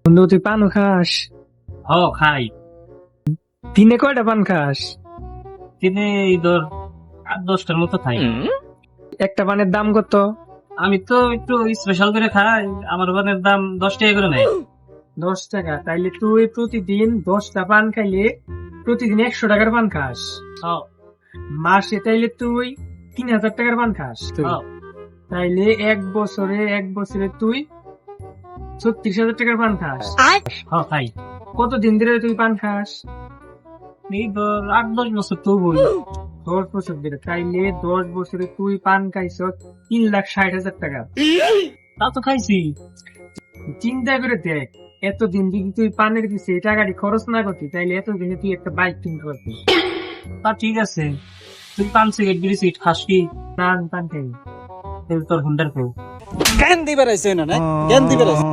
বন্ধু তুই পানও খাস? খাই। দিনে কয়টা পান খাস? দিনে এই ধর 8-10টার মতো খাই। একটা পানের দাম কত? আমি তো একটু স্পেশাল করে খাই, আমার পানের দাম 10 টাকা করে নেয়। 10 টাকা? তাইলে তুই প্রতিদিন 10টা পান খাইলে প্রতিদিন 100 টাকার পান খাস। মাসে তাইলে তুই 3000 টাকার পান খাস। তাইলে এক বছরে তুই 36,000 টাকার পান খাস। খাই। কতদিন ধরে তুই পান খাস? এই ধর 8-10 বছর তো বলি। 10 বছর ধরে। তাইলে 10 বছরে তুই পান খাইছ 3,60,000 টাকা। তা তো খাইছি। চিন্তা করে দেখ, এতদিন যদি তুই পানের পিছিয়ে এই টাকাটি খরচ না করতি তাইলে এতদিনে তুই একটা বাইক কিনতে পারতি। তা ঠিক আছে, তুই পান সিগারেট বিড়ি সিগারেট খাস কি? না, আমি পান খাই। তোর হুন্ডার কেউ জ্ঞান দিবার আইছে না জ্ঞান দিবার আইছে।